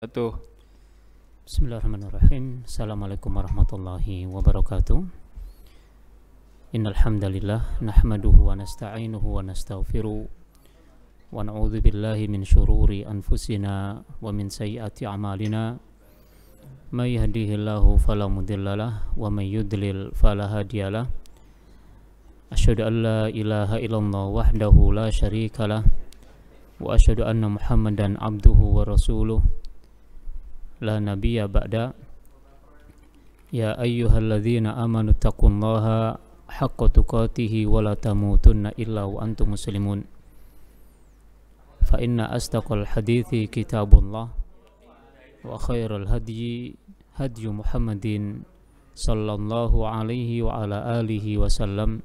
Tuh. Bismillahirrahmanirrahim. Assalamualaikum warahmatullahi wabarakatuh. Innal hamdalillah nahmaduhu wa nasta'inuhu wa nastaghfiruh wa na'udzu billahi min syururi anfusina wa min sayyiati a'malina. May yahdihillahu fala mudhillalah wa may yudlil fala hadiyalah. Asyhadu an la ilaha illallah wahdahu la syarikalah wa asyhadu anna Muhammadan abduhu wa rasuluh la nabiyya ba'da. Ya ayyuhalladzina amanu taqullaha haqqa tuqatih wa la tamutunna illa wa antum muslimun. Fa inna asdaqal hadithi kitabullah wa khairal hadyi hadyu Muhammadin sallallahu alaihi wa ala alihi wasallam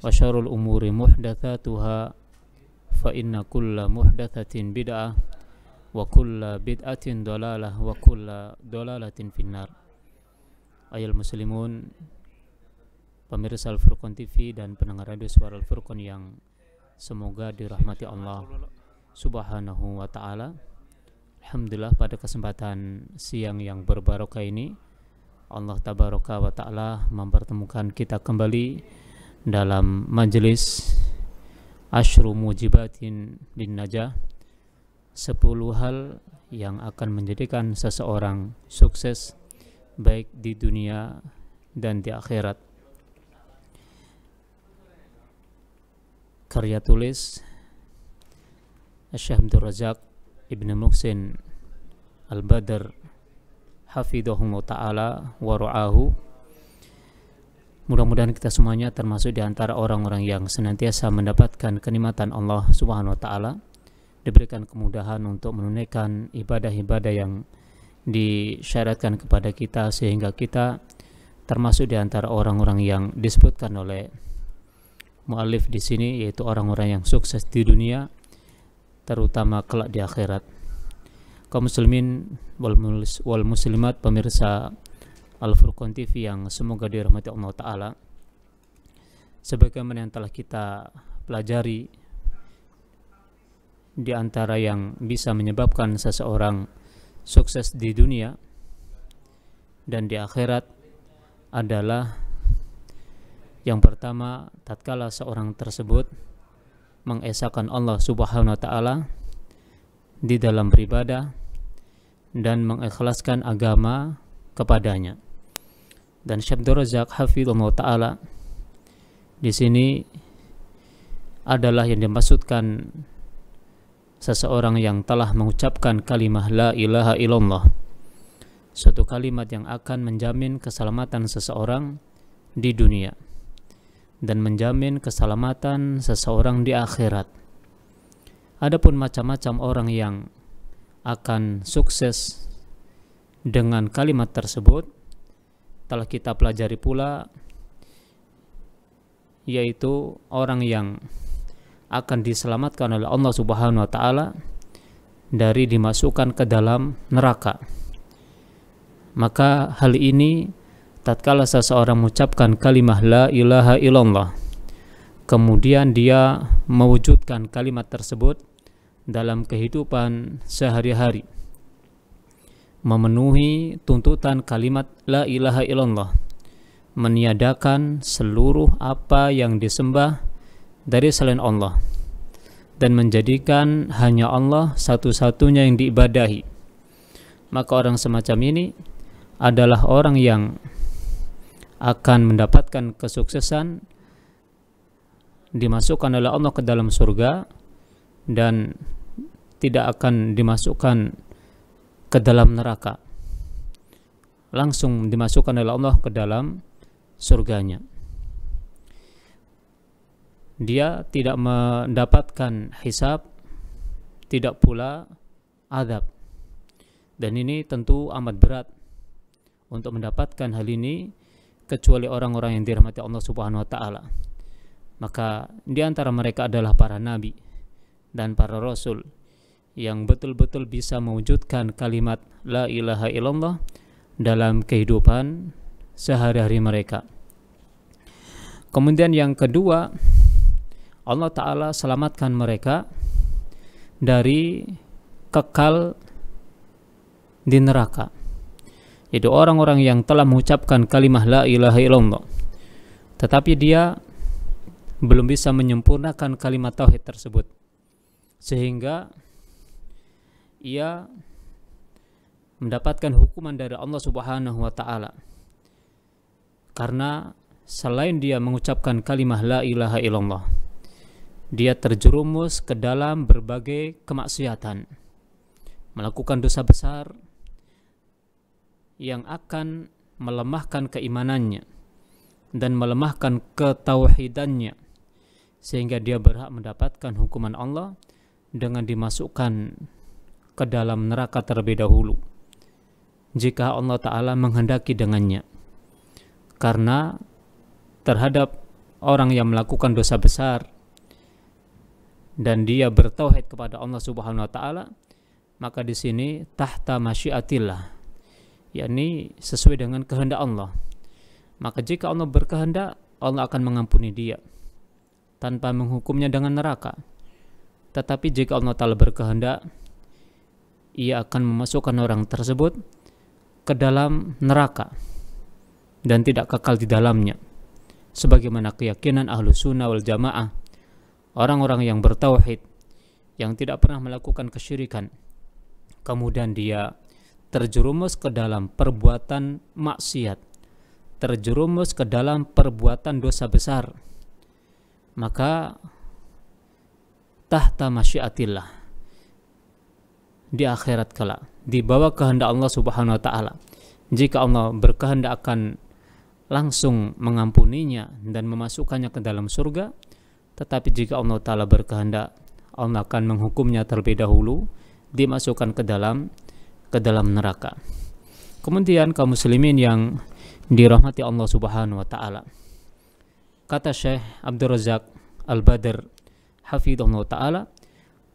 wa syarrul umuri muhdatsatuha fa inna kulla muhdatsatin bid'ah wa kulla bid'atin dolalah wa kulla dolalatin finnar. Ayol muslimun, pemirsa Al-Furqan TV dan pendengar radio Suara Al-Furqan yang semoga dirahmati Allah Subhanahu wa ta'ala. Alhamdulillah, pada kesempatan siang yang berbarokah ini Allah tabaraka wa ta'ala mempertemukan kita kembali dalam majelis Asyru Mujibatin Lin Najah, 10 hal yang akan menjadikan seseorang sukses baik di dunia dan di akhirat. Karya tulis Syekh Abdul Razak Ibn Muhsin Al-Badr hafidhahullah ta'ala wa ra'ahu. Mudah-mudahan kita semuanya termasuk di antara orang-orang yang senantiasa mendapatkan kenikmatan Allah Subhanahu wa ta'ala, diberikan kemudahan untuk menunaikan ibadah-ibadah yang disyaratkan kepada kita, sehingga kita termasuk di antara orang-orang yang disebutkan oleh muallif di sini, yaitu orang-orang yang sukses di dunia, terutama kelak di akhirat. Kaum muslimin wal muslimat, pemirsa Al-Furqan TV yang semoga dirahmati Allah Ta'ala, sebagaimana yang telah kita pelajari, di antara yang bisa menyebabkan seseorang sukses di dunia dan di akhirat adalah yang pertama, tatkala seorang tersebut mengesahkan Allah Subhanahu wa ta'ala di dalam beribadah dan mengikhlaskan agama kepadanya. Dan Syekh Abdul Razak hafizahullah ta'ala di sini adalah yang dimaksudkan seseorang yang telah mengucapkan kalimat la ilaha illallah, suatu kalimat yang akan menjamin keselamatan seseorang di dunia dan menjamin keselamatan seseorang di akhirat. Adapun macam-macam orang yang akan sukses dengan kalimat tersebut telah kita pelajari pula, yaitu orang yang akan diselamatkan oleh Allah Subhanahu wa ta'ala dari dimasukkan ke dalam neraka. Maka hal ini tatkala seseorang mengucapkan kalimat la ilaha illallah, kemudian dia mewujudkan kalimat tersebut dalam kehidupan sehari-hari, memenuhi tuntutan kalimat la ilaha illallah, meniadakan seluruh apa yang disembah dari selain Allah dan menjadikan hanya Allah satu-satunya yang diibadahi, maka orang semacam ini adalah orang yang akan mendapatkan kesuksesan, dimasukkan oleh Allah ke dalam surga dan tidak akan dimasukkan ke dalam neraka, langsung dimasukkan oleh Allah ke dalam surganya. Dia tidak mendapatkan hisab, tidak pula azab. Dan ini tentu amat berat untuk mendapatkan hal ini, kecuali orang-orang yang dirahmati Allah Subhanahu wa ta'ala. Maka di antara mereka adalah para nabi dan para rasul yang betul-betul bisa mewujudkan kalimat la ilaha illallah dalam kehidupan sehari-hari mereka. Kemudian yang kedua, Allah Ta'ala selamatkan mereka dari kekal di neraka. Itu orang-orang yang telah mengucapkan kalimah la ilaha illallah, tetapi dia belum bisa menyempurnakan kalimat tauhid tersebut, sehingga ia mendapatkan hukuman dari Allah Subhanahu wa taala. Karena selain dia mengucapkan kalimah la ilaha illallah, dia terjerumus ke dalam berbagai kemaksiatan, melakukan dosa besar yang akan melemahkan keimanannya dan melemahkan ketauhidannya, sehingga dia berhak mendapatkan hukuman Allah dengan dimasukkan ke dalam neraka terlebih dahulu jika Allah Ta'ala menghendaki dengannya. Karena terhadap orang yang melakukan dosa besar dan dia bertauhid kepada Allah Subhanahu wa taala, maka di sini tahta masyiatillah, yakni sesuai dengan kehendak Allah. Maka jika Allah berkehendak, Allah akan mengampuni dia tanpa menghukumnya dengan neraka. Tetapi jika Allah Ta'ala berkehendak, ia akan memasukkan orang tersebut ke dalam neraka dan tidak kekal di dalamnya, sebagaimana keyakinan ahlu sunnah wal jamaah, orang-orang yang bertauhid, yang tidak pernah melakukan kesyirikan, kemudian dia terjerumus ke dalam perbuatan maksiat, terjerumus ke dalam perbuatan dosa besar, maka tahta masyiatillah, di akhirat kelak, di bawah kehendak Allah Subhanahu wa taala. Jika Allah berkehendak akan langsung mengampuninya dan memasukkannya ke dalam surga. Tetapi jika Allah Ta'ala berkehendak, Allah akan menghukumnya terlebih dahulu, dimasukkan ke dalam neraka. Kemudian kaum muslimin yang dirahmati Allah Subhanahu wa taala, kata Syekh Abdul Razak Al-Badr hafizahullah taala,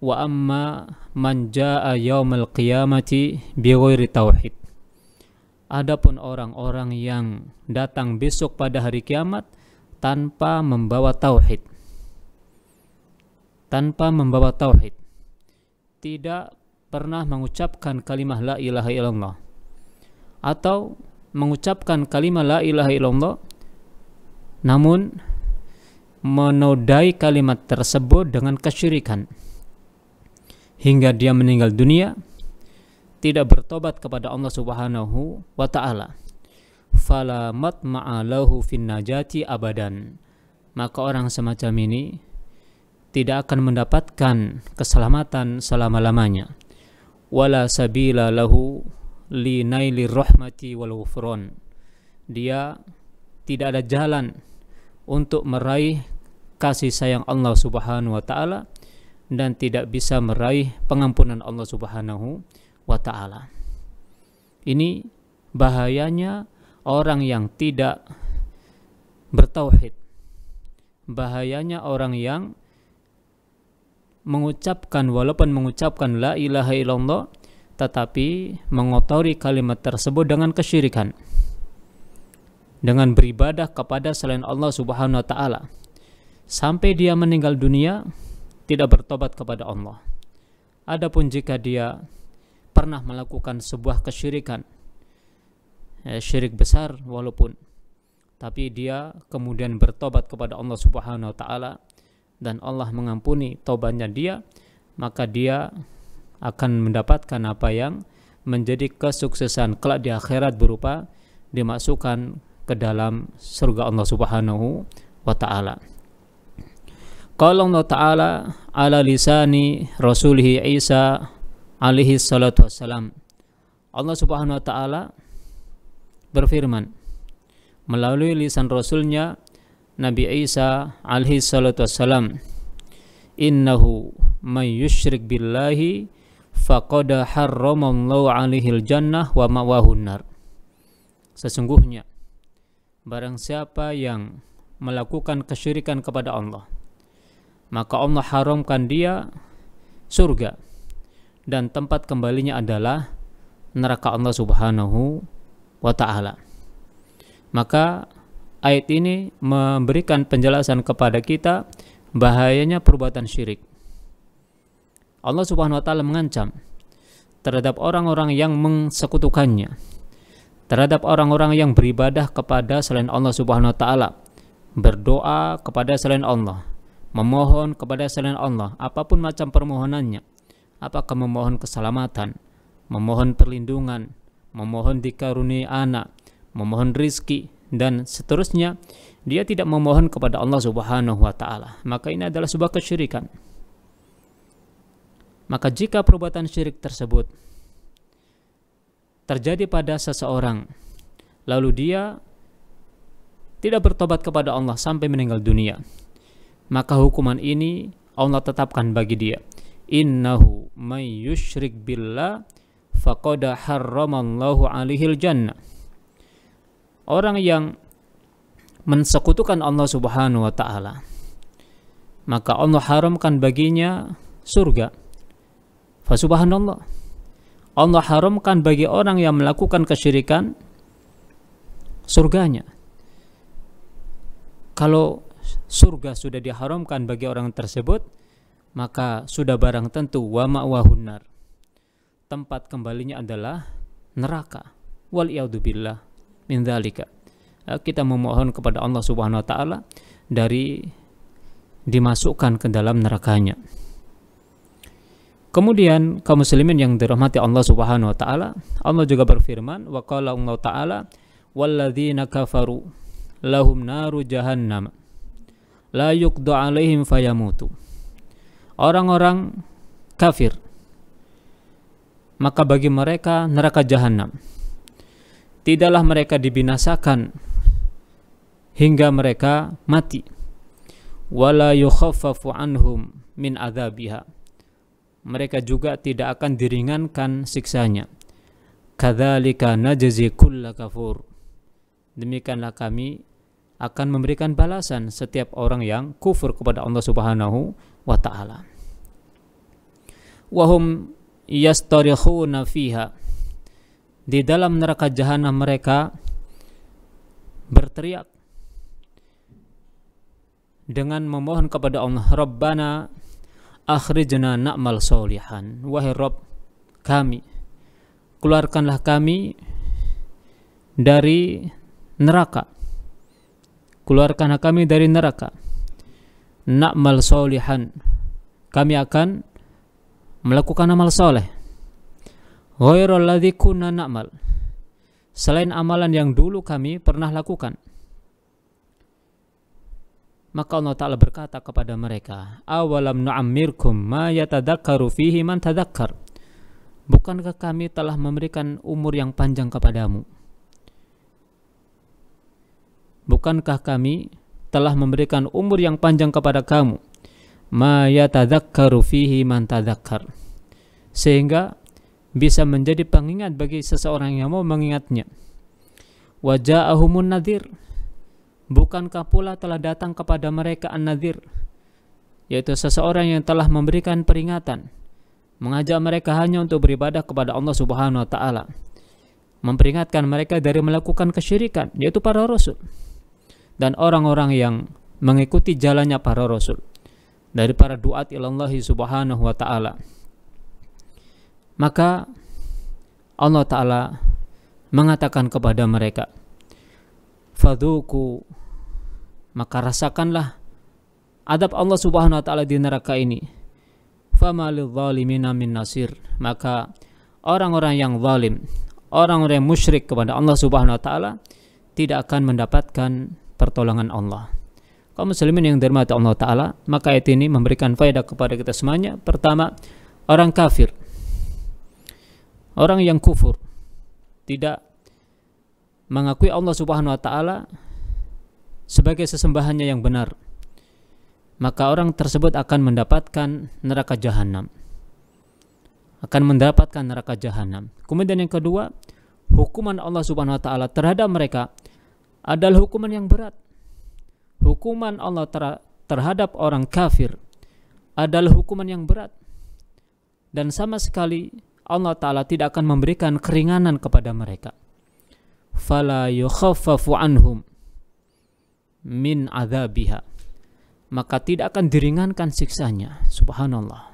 wa amma man jaa yaumil qiyamati bighairi tauhid. Adapun orang-orang yang datang besok pada hari kiamat tanpa membawa tauhid, tidak pernah mengucapkan kalimah la ilaha illallah, atau mengucapkan kalimah la ilaha illallah namun menodai kalimat tersebut dengan kesyirikan hingga dia meninggal dunia, tidak bertobat kepada Allah Subhanahu wa taala, fala matma'a lahu fin najati abadan. Maka orang semacam ini tidak akan mendapatkan keselamatan selama-lamanya. Wala sabila lahu li naili rahmati wal ghufran. Dia tidak ada jalan untuk meraih kasih sayang Allah Subhanahu wa taala dan tidak bisa meraih pengampunan Allah Subhanahu wa taala. Ini bahayanya orang yang tidak bertauhid. Bahayanya orang yang walaupun mengucapkan la ilaha illallah, tetapi mengotori kalimat tersebut dengan kesyirikan, dengan beribadah kepada selain Allah Subhanahu wa taala, sampai dia meninggal dunia tidak bertobat kepada Allah. Adapun jika dia pernah melakukan sebuah kesyirikan, syirik besar walaupun, tapi dia kemudian bertobat kepada Allah Subhanahu wa taala dan Allah mengampuni taubatnya dia, maka dia akan mendapatkan apa yang menjadi kesuksesan kelak di akhirat, berupa dimasukkan ke dalam surga Allah Subhanahu wa taala. Qala Allah Ta'ala ala lisani Rasulih Isa alaihi salatu wassalam. Allah Subhanahu wa taala berfirman melalui lisan Rasulnya Nabi Isa alaihi salatu wassalam, innahu may yusyrik billahi faqad harramallahu alaihil jannah wa ma'wahun nar. Sesungguhnya barang siapa yang melakukan kesyirikan kepada Allah, maka Allah haramkan dia surga dan tempat kembalinya adalah neraka Allah Subhanahu wa ta'ala. Maka ayat ini memberikan penjelasan kepada kita bahayanya perbuatan syirik. Allah Subhanahu wa ta'ala mengancam terhadap orang-orang yang mensekutukannya, terhadap orang-orang yang beribadah kepada selain Allah Subhanahu wa taala, berdoa kepada selain Allah, memohon kepada selain Allah, apapun macam permohonannya, apakah memohon keselamatan, memohon perlindungan, memohon dikaruniai anak, memohon rizki, dan seterusnya, dia tidak memohon kepada Allah Subhanahu wa taala, maka ini adalah sebuah kesyirikan. Maka jika perbuatan syirik tersebut terjadi pada seseorang, lalu dia tidak bertobat kepada Allah sampai meninggal dunia, maka hukuman ini Allah tetapkan bagi dia. Innahu may yusyrik billah faqad harramallahu alaihil jannah. Orang yang mensekutukan Allah Subhanahu wa taala, maka Allah haramkan baginya surga. Fa subhanallah. Allah haramkan bagi orang yang melakukan kesyirikan surganya. Kalau surga sudah diharamkan bagi orang tersebut, maka sudah barang tentu wa ma'wahun nar. Tempat kembalinya adalah neraka. Wal iyadzubillah min dzalika. Kita memohon kepada Allah Subhanahu wa taala dari dimasukkan ke dalam nerakanya. Kemudian kaum muslimin yang dirahmati Allah Subhanahu wa taala, Allah juga berfirman, wa qala Allah taala walladzina kafaru lahum naru jahannam la yuqda alaihim fayamutu. Orang-orang kafir, maka bagi mereka neraka jahanam, tidaklah mereka dibinasakan hingga mereka mati, wala yukhaffafu anhum min adzabiha, mereka juga tidak akan diringankan siksanya. Kadzalika najzi kulla kafur, demikianlah kami akan memberikan balasan setiap orang yang kufur kepada Allah Subhanahu wa taala. Wa hum yastarikhuna fiha, di dalam neraka jahanam mereka berteriak dengan memohon kepada Allah, Rabbana akhrijna na'mal solihan, wahai Rabb kami, keluarkanlah kami dari neraka, keluarkanlah kami dari neraka. Na'mal solihan, kami akan melakukan amal soleh. Ghairal ladzi kunna na'mal, selain amalan yang dulu kami pernah lakukan. Maka Allah Ta'ala berkata kepada mereka, awalam nu'ammirkum ma yatadakkaru fihi man tadakkar, bukankah kami telah memberikan umur yang panjang kepadamu? Bukankah kami telah memberikan umur yang panjang kepada kamu? Ma yatadakkaru fihi man tadakkar, sehingga bisa menjadi pengingat bagi seseorang yang mau mengingatnya. Wa ja'ahumun nadhir, bukankah pula telah datang kepada mereka an-nadhir, yaitu seseorang yang telah memberikan peringatan, mengajak mereka hanya untuk beribadah kepada Allah Subhanahu wa taala, memperingatkan mereka dari melakukan kesyirikan, yaitu para rasul dan orang-orang yang mengikuti jalannya para rasul dari para duat ilallahi Subhanahu wa taala. Maka Allah Ta'ala mengatakan kepada mereka, fadhuku, maka rasakanlah adab Allah Subhanahu wa taala di neraka ini. Fama lidzalimina min nasir, maka orang-orang yang zalim, orang-orang yang musyrik kepada Allah Subhanahu wa taala tidak akan mendapatkan pertolongan Allah. Kaum muslimin yang dirahmati Allah taala, maka ayat ini memberikan faedah kepada kita semuanya. Pertama, orang kafir, orang yang kufur, tidak mengakui Allah Subhanahu wa taala sebagai sesembahannya yang benar, maka orang tersebut akan mendapatkan neraka jahanam. Akan mendapatkan neraka jahanam. Kemudian yang kedua, hukuman Allah Subhanahu wa taala terhadap mereka adalah hukuman yang berat. Hukuman Allah terhadap orang kafir adalah hukuman yang berat. Dan sama sekali Allah Ta'ala tidak akan memberikan keringanan kepada mereka. Fala yukhaffafu anhum min adzabiha, maka tidak akan diringankan siksanya. Subhanallah.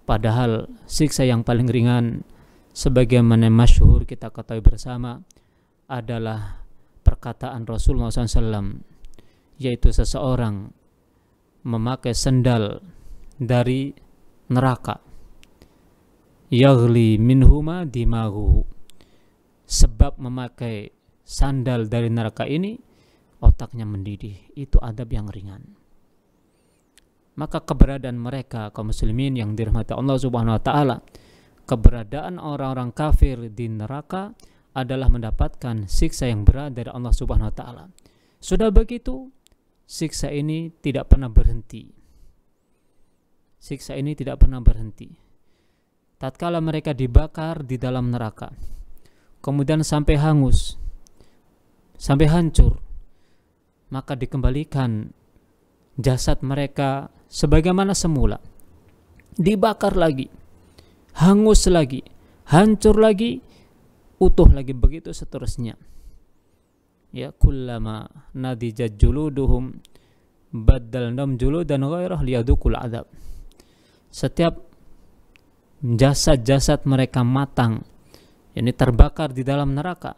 Padahal siksa yang paling ringan sebagaimana masyhur kita ketahui bersama adalah perkataan Rasulullah SAW, yaitu seseorang memakai sendal dari neraka, yaghli minhuma dimahu, sebab memakai sandal dari neraka ini otaknya mendidih. Itu adab yang ringan. Maka keberadaan mereka kaum muslimin yang dirahmati Allah Subhanahu wa taala, keberadaan orang-orang kafir di neraka adalah mendapatkan siksa yang berat dari Allah Subhanahu wa taala. Sudah begitu, siksa ini tidak pernah berhenti. Siksa ini tidak pernah berhenti. Tatkala mereka dibakar di dalam neraka, kemudian sampai hangus, sampai hancur, maka dikembalikan jasad mereka sebagaimana semula, dibakar lagi, hangus lagi, hancur lagi, utuh lagi, begitu seterusnya. Ya, kullama nadijat juluduhum baddalnahum juludan ghairah liyadukul adab. Setiap jasad-jasad mereka matang, ini terbakar di dalam neraka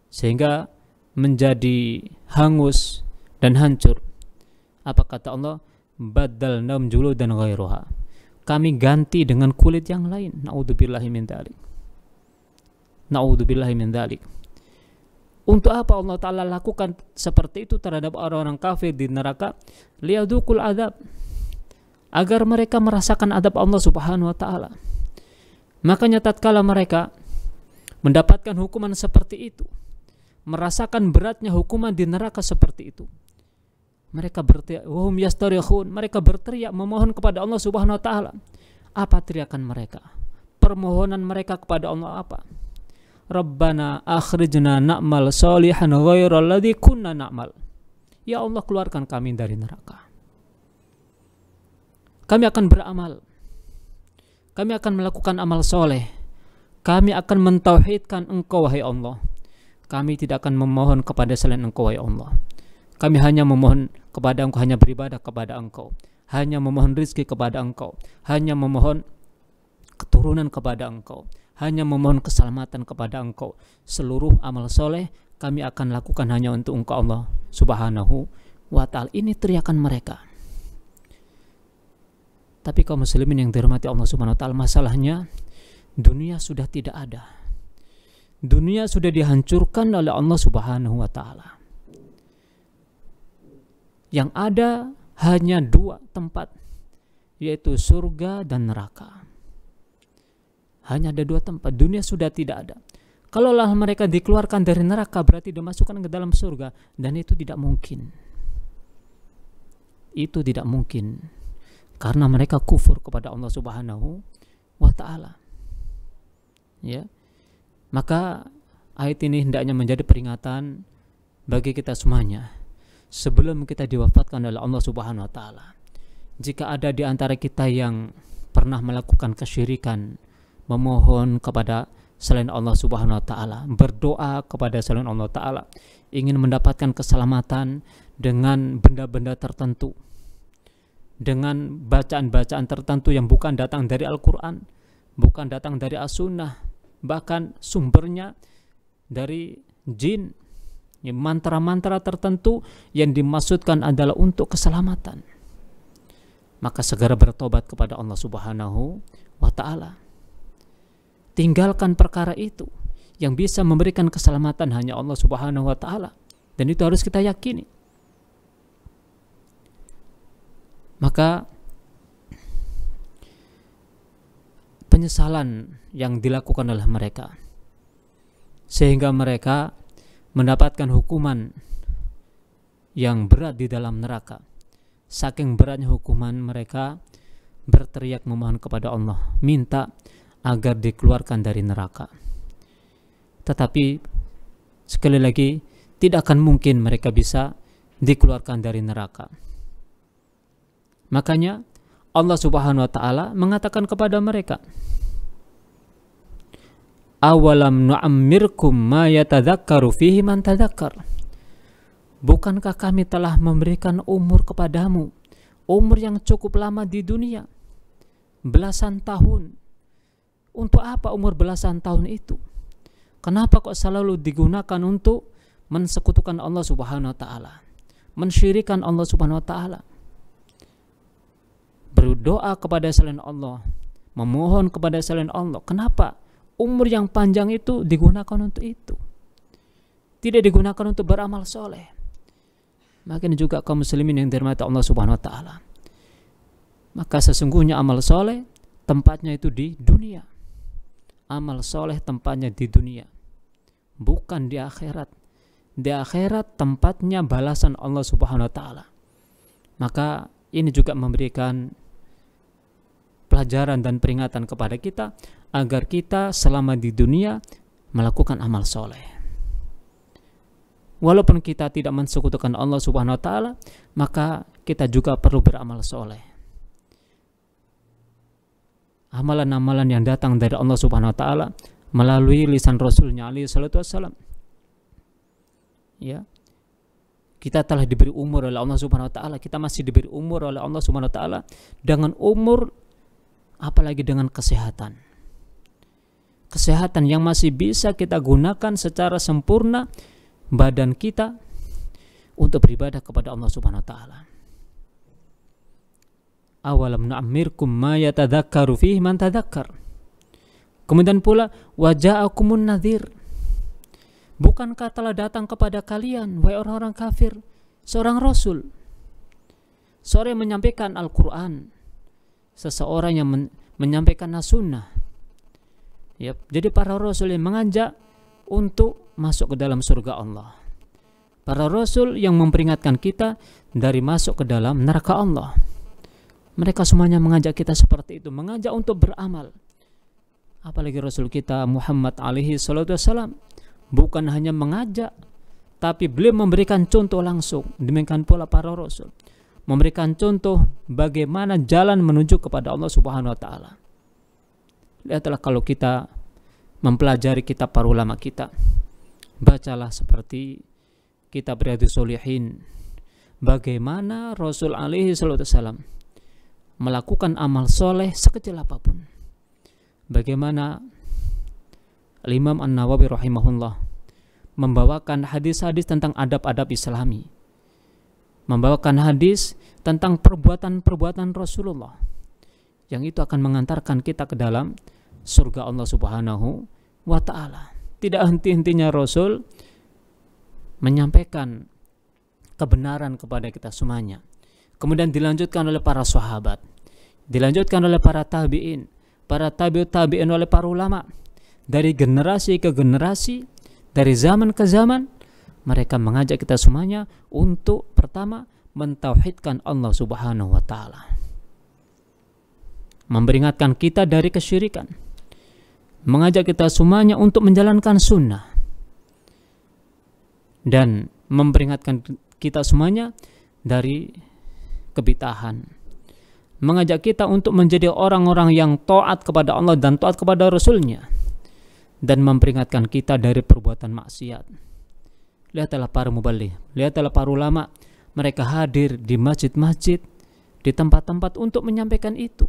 sehingga menjadi hangus dan hancur, apa kata Allah? Baddalnahum juludan ghairuha, kami ganti dengan kulit yang lain. Naudzubillahi min dzalik. Naudzubillahi min dzalik. Untuk apa Allah Ta'ala lakukan seperti itu terhadap orang-orang kafir di neraka? Liyadukul adab, agar mereka merasakan adab Allah Subhanahu wa taala. Makanya tatkala mereka mendapatkan hukuman seperti itu, merasakan beratnya hukuman di neraka seperti itu, mereka berteriak, wahum yastarikhun, mereka berteriak memohon kepada Allah Subhanahu wa taala. Apa teriakan mereka? Permohonan mereka kepada Allah apa? Rabbana akhrijna na'mal shalihan ghairal ladzi kunna na'mal. Ya Allah, keluarkan kami dari neraka. Kami akan beramal. Kami akan melakukan amal soleh. Kami akan mentauhidkan Engkau, wahai Allah. Kami tidak akan memohon kepada selain Engkau, wahai Allah. Kami hanya memohon kepada Engkau, hanya beribadah kepada Engkau, hanya memohon rizki kepada Engkau, hanya memohon keturunan kepada Engkau, hanya memohon keselamatan kepada Engkau. Seluruh amal soleh kami akan lakukan hanya untuk Engkau, Allah Subhanahu wa ta'ala. Ini teriakan mereka. Tapi kaum muslimin yang dirahmati Allah Subhanahu wa ta'ala, masalahnya dunia sudah tidak ada. Dunia sudah dihancurkan oleh Allah Subhanahu wa ta'ala. Yang ada hanya dua tempat, yaitu surga dan neraka. Hanya ada dua tempat. Dunia sudah tidak ada. Kalaulah mereka dikeluarkan dari neraka, berarti dimasukkan ke dalam surga, dan itu tidak mungkin. Itu tidak mungkin, karena mereka kufur kepada Allah Subhanahu wa ta'ala. Ya. Maka ayat ini hendaknya menjadi peringatan bagi kita semuanya. Sebelum kita diwafatkan oleh Allah Subhanahu wa ta'ala, jika ada di antara kita yang pernah melakukan kesyirikan, memohon kepada selain Allah Subhanahu wa ta'ala, berdoa kepada selain Allah ta'ala, ingin mendapatkan keselamatan dengan benda-benda tertentu, dengan bacaan-bacaan tertentu yang bukan datang dari Al-Quran, bukan datang dari As-Sunnah, bahkan sumbernya dari jin, mantra-mantra tertentu yang dimaksudkan adalah untuk keselamatan, maka segera bertobat kepada Allah Subhanahu wa ta'ala. Tinggalkan perkara itu. Yang bisa memberikan keselamatan hanya Allah Subhanahu wa ta'ala, dan itu harus kita yakini. Maka penyesalan yang dilakukan oleh mereka sehingga mereka mendapatkan hukuman yang berat di dalam neraka. Saking beratnya hukuman, mereka berteriak memohon kepada Allah, minta agar dikeluarkan dari neraka. Tetapi sekali lagi, tidak akan mungkin mereka bisa dikeluarkan dari neraka. Makanya Allah Subhanahu wa ta'ala mengatakan kepada mereka, awalam nu'ammirkum ma yatadzakkaru fihi man tadzakkar. Bukankah kami telah memberikan umur kepadamu, umur yang cukup lama di dunia, belasan tahun, Untuk apa umur belasan tahun itu? Kenapa kok selalu digunakan untuk mensekutukan Allah Subhanahu wa taala, mensyirikan Allah Subhanahu wa taala, berdoa kepada selain Allah, memohon kepada selain Allah? Kenapa umur yang panjang itu digunakan untuk itu? Tidak digunakan untuk beramal soleh. Makin juga kaum muslimin yang dirahmati Allah Subhanahu wa taala. Maka sesungguhnya amal soleh tempatnya itu di dunia. Amal soleh tempatnya di dunia, bukan di akhirat. Di akhirat tempatnya balasan Allah Subhanahu wa taala. Maka ini juga memberikan pelajaran dan peringatan kepada kita agar kita selama di dunia melakukan amal soleh. Walaupun kita tidak mensekutukan Allah Subhanahu wa taala, maka kita juga perlu beramal soleh. Amalan-amalan yang datang dari Allah Subhanahu wa taala melalui lisan Rasulnya alaihi salatu wassalam. Ya. Kita telah diberi umur oleh Allah Subhanahu wa taala, kita masih diberi umur oleh Allah Subhanahu wa taala dengan umur, apalagi dengan kesehatan. Kesehatan yang masih bisa kita gunakan secara sempurna badan kita untuk beribadah kepada Allah Subhanahu wa taala. Awalam nu'ammirkum ma yatadzakkaru fihi man tadzakkar. Kemudian pula waja'akumun nadhir. Bukankah telah datang kepada kalian, wahai orang-orang kafir, seorang rasul, seorang yang menyampaikan Al-Quran, seseorang yang menyampaikan as-sunnah. Yep. Jadi para rasul yang mengajak untuk masuk ke dalam surga Allah. Para rasul yang memperingatkan kita dari masuk ke dalam neraka Allah. Mereka semuanya mengajak kita seperti itu, mengajak untuk beramal. Apalagi Rasul kita Muhammad alaihi salatu wassalam, bukan hanya mengajak, tapi beliau memberikan contoh langsung. Demikian pula para Rasul memberikan contoh bagaimana jalan menuju kepada Allah Subhanahu wa taala. Lihatlah kalau kita mempelajari kitab para ulama kita, bacalah seperti kitab Riyadhus Shalihin, bagaimana Rasul alaihi salatu wassalam melakukan amal soleh sekecil apapun. Bagaimana Imam An-Nawawi rahimahullah membawakan hadis-hadis tentang adab-adab Islami, membawakan hadis tentang perbuatan-perbuatan Rasulullah yang itu akan mengantarkan kita ke dalam surga Allah Subhanahu wa ta'ala. Tidak henti-hentinya Rasul menyampaikan kebenaran kepada kita semuanya. Kemudian dilanjutkan oleh para sahabat, dilanjutkan oleh para tabi'in, para tabi'ut tabi'in, oleh para ulama. Dari generasi ke generasi, dari zaman ke zaman, mereka mengajak kita semuanya untuk pertama mentauhidkan Allah Subhanahu wa ta'ala, memperingatkan kita dari kesyirikan, mengajak kita semuanya untuk menjalankan sunnah, dan memperingatkan kita semuanya dari kebid'ahan, mengajak kita untuk menjadi orang-orang yang taat kepada Allah dan taat kepada Rasulnya, dan memperingatkan kita dari perbuatan maksiat. Lihatlah para mubaligh, lihatlah para ulama, mereka hadir di masjid-masjid, di tempat-tempat untuk menyampaikan itu.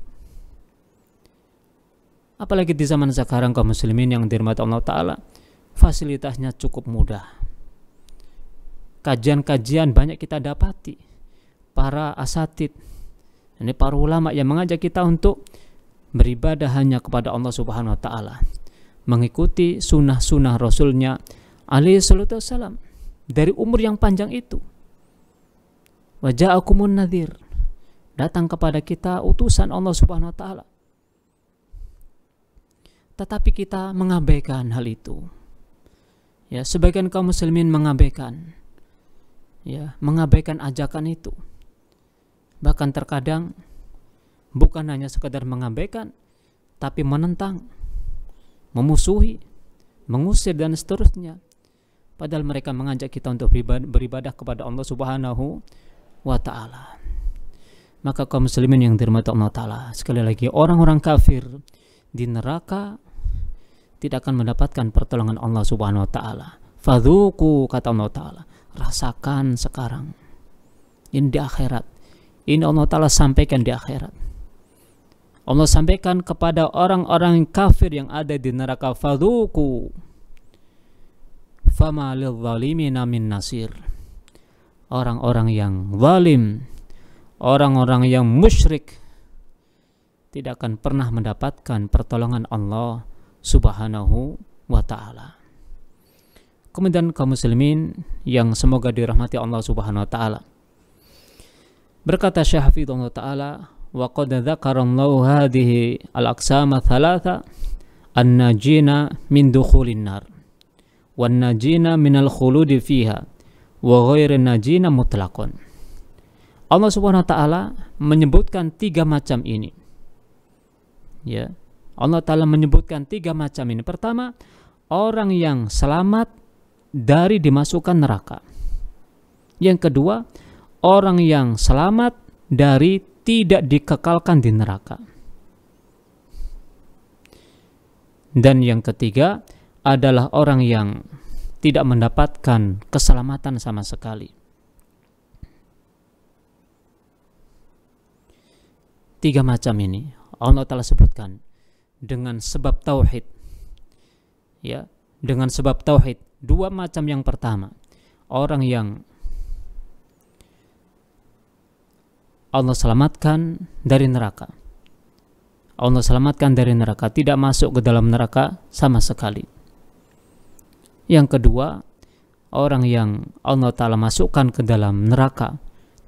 Apalagi di zaman sekarang kaum muslimin yang dirahmati Allah Ta'ala, fasilitasnya cukup mudah. Kajian-kajian banyak kita dapati. Para asatid, ini para ulama yang mengajak kita untuk beribadah hanya kepada Allah Subhanahu wa ta'ala, mengikuti sunnah-sunnah Rasulnya alaihi salatu wassalam dari umur yang panjang itu. Waja'akumun nadhir, datang kepada kita utusan Allah Subhanahu wa ta'ala. Tetapi kita mengabaikan hal itu. Ya, sebagian kaum muslimin mengabaikan, ya, mengabaikan ajakan itu. Bahkan terkadang bukan hanya sekadar mengabaikan, tapi menentang, memusuhi, mengusir dan seterusnya. Padahal mereka mengajak kita untuk beribadah kepada Allah Subhanahu wa ta'ala. Maka kaum muslimin yang dirahmati Allah Ta'ala, sekali lagi, orang-orang kafir di neraka tidak akan mendapatkan pertolongan Allah Subhanahu wa ta'ala. Fadzuku, kata Allah Ta'ala, rasakan sekarang. Ini di akhirat. Ini Allah Ta'ala sampaikan di akhirat. Allah sampaikan kepada orang-orang kafir yang ada di neraka, fadzuqu fama lidh-dhalimina min nasir. Orang-orang yang zalim, orang-orang yang musyrik tidak akan pernah mendapatkan pertolongan Allah Subhanahu wa ta'ala. Kemudian kaum muslimin yang semoga dirahmati Allah Subhanahu wa ta'ala, berkata Syekh Hafizahullah ta'ala, wa qad dzakarallahu hadhihi al-aqsama thalatha an-najina min dukhulin nar wan najina minal khuludi fiha wa ghairin najina mutlaqan. Allah Subhanahu wa ta'ala menyebutkan 3 macam ini. Ya, Allah Ta'ala menyebutkan 3 macam ini. Pertama, orang yang selamat dari dimasukkan neraka. Yang kedua, orang yang selamat dari tidak dikekalkan di neraka. Dan yang ketiga adalah orang yang tidak mendapatkan keselamatan sama sekali. 3 macam ini Allah Ta'ala sebutkan dengan sebab tauhid. Ya, dengan sebab tauhid. 2 macam yang pertama, orang yang Allah selamatkan dari neraka. Allah selamatkan dari neraka, tidak masuk ke dalam neraka sama sekali. Yang kedua, orang yang Allah Ta'ala masukkan ke dalam neraka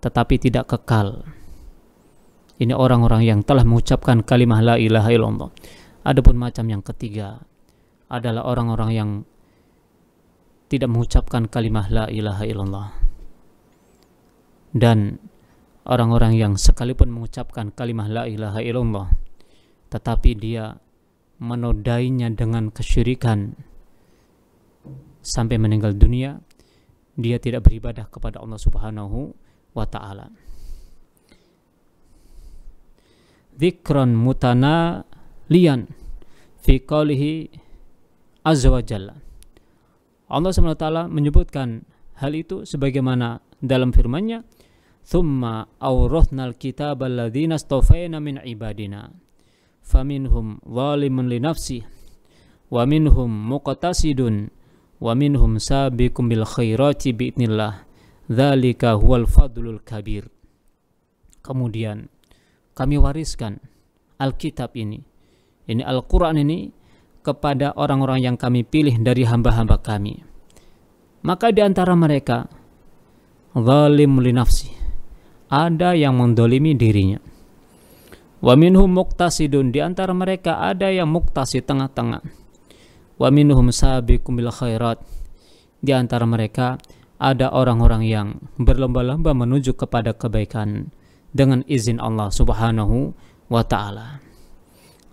tetapi tidak kekal. Ini orang-orang yang telah mengucapkan kalimah la ilaha illallah. Adapun macam yang ketiga adalah orang-orang yang tidak mengucapkan kalimah la ilaha illallah. Dan orang-orang yang sekalipun mengucapkan kalimah la ilaha illallah tetapi dia menodainya dengan kesyirikan sampai meninggal dunia, dia tidak beribadah kepada Allah Subhanahu wa ta'ala. Dzikran mutanaliyan fi qoulihi azza wa jalla. Allah Subhanahu wa ta'ala menyebutkan hal itu sebagaimana dalam firman-Nya, "Tsumma awrathnal kitaba alladzina astafaina min ibadina faminhum zalimun li nafsihi wa minhum muqtasidun wa minhum sabiqum bil khairati biidznillah dzalika huwal fadlul kabir." Kemudian kami wariskan Alkitab ini Al-Quran ini kepada orang-orang yang kami pilih dari hamba-hamba kami. Maka di antara mereka zalim li nafsi, ada yang mendolimi dirinya. Wa minhum muqtasidun, di antara mereka ada yang muqtasid, tengah-tengah. Wa minhum sabiqum bil khairat, di antara mereka ada orang-orang yang berlomba-lomba menuju kepada kebaikan dengan izin Allah Subhanahu wa ta'ala.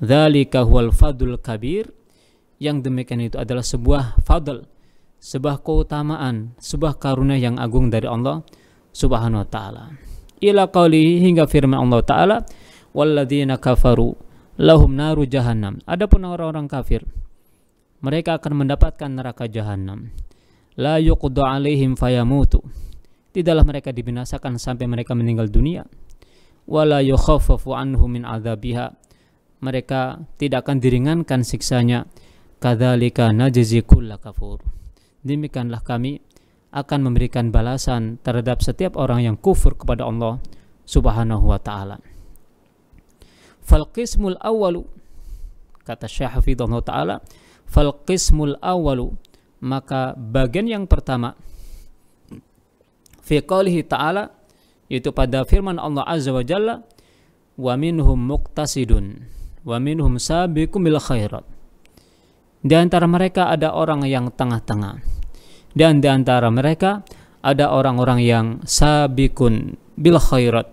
Dzalika huwal fadlul kabir, yang demikian itu adalah sebuah fadl, sebuah keutamaan, sebuah karunia yang agung dari Allah Subhanahu wa ta'ala. Ila qaulihi, hingga firman Allah ta'ala, walladzina kafaru lahum naru jahannam. Adapun orang-orang kafir, mereka akan mendapatkan neraka jahannam. La yuqda alaihim fayamutu, tidaklah mereka dibinasakan sampai mereka meninggal dunia. Wala yukhaffafu anhum min adzabiha, mereka tidak akan diringankan siksanya. Kadzalika najzi kulla kafur, demikianlah kami akan memberikan balasan terhadap setiap orang yang kufur kepada Allah Subhanahu wa ta'ala. Fal qismul awwalu, kata Syekh Hafizahullah ta'ala, fal qismul awwalu, maka bagian yang pertama fi qoulihi ta'ala, yaitu pada firman Allah Azza wa Jalla, wa minhum muqtasidun wa minhum sabiqum bil khairat, di antara mereka ada orang yang tengah-tengah, dan di antara mereka ada orang-orang yang sabiqun bil khairat,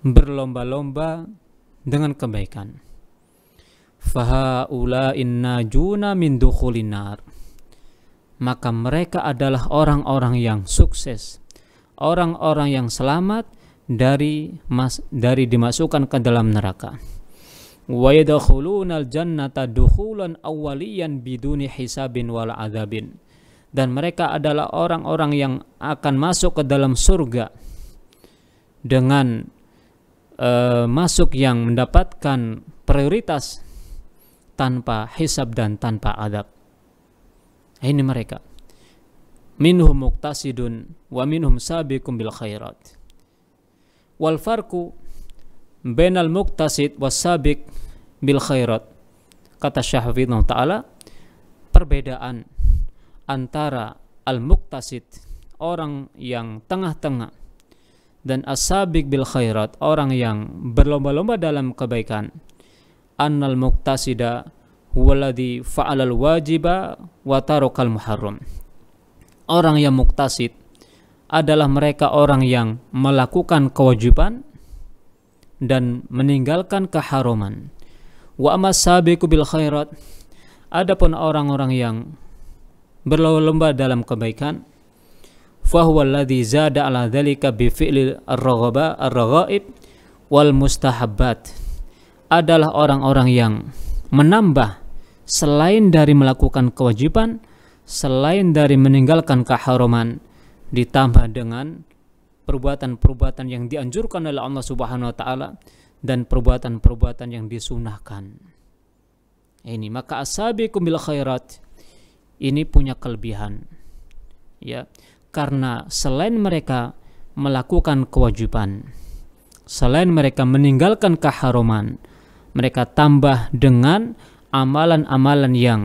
berlomba-lomba dengan kebaikan. Fahaula'in najuna min dukhulin nar, maka mereka adalah orang-orang yang sukses, orang-orang yang selamat dari dimasukkan ke dalam neraka. Wa yadkhulunal jannata dukhulan awwaliyan biduni hisabin wala adzabin, dan mereka adalah orang-orang yang akan masuk ke dalam surga dengan masuk yang mendapatkan prioritas tanpa hisab dan tanpa adab. Ini mereka. Minhum muqtasidun wa minhum sabiqun bil khairat. Wal farqu bainal muqtasid was sabiq bil khairat. Kata Syahfidullah Ta'ala, perbedaan antara al-muqtasid, orang yang tengah-tengah, dan as-sabiq bil khairat, orang yang berlomba-lomba dalam kebaikan. Annal muqtasida huwaladhi fa'alal wajiba wa tarakal muharram. Orang yang muqtasid adalah mereka orang yang melakukan kewajiban dan meninggalkan keharaman. Wa amma sabiqu bil khairat, adapun orang-orang yang berlomba dalam kebaikan, fa huwa alladhi zada ala dzalika bi fi'li ar-raghaib wal mustahabbat, adalah orang-orang yang menambah selain dari melakukan kewajiban, selain dari meninggalkan keharaman, ditambah dengan perbuatan-perbuatan yang dianjurkan oleh Allah Subhanahu wa taala dan perbuatan-perbuatan yang disunahkan. Ini maka as-sabiqum bil khairat ini punya kelebihan, ya, karena selain mereka melakukan kewajiban, selain mereka meninggalkan keharaman, mereka tambah dengan amalan-amalan yang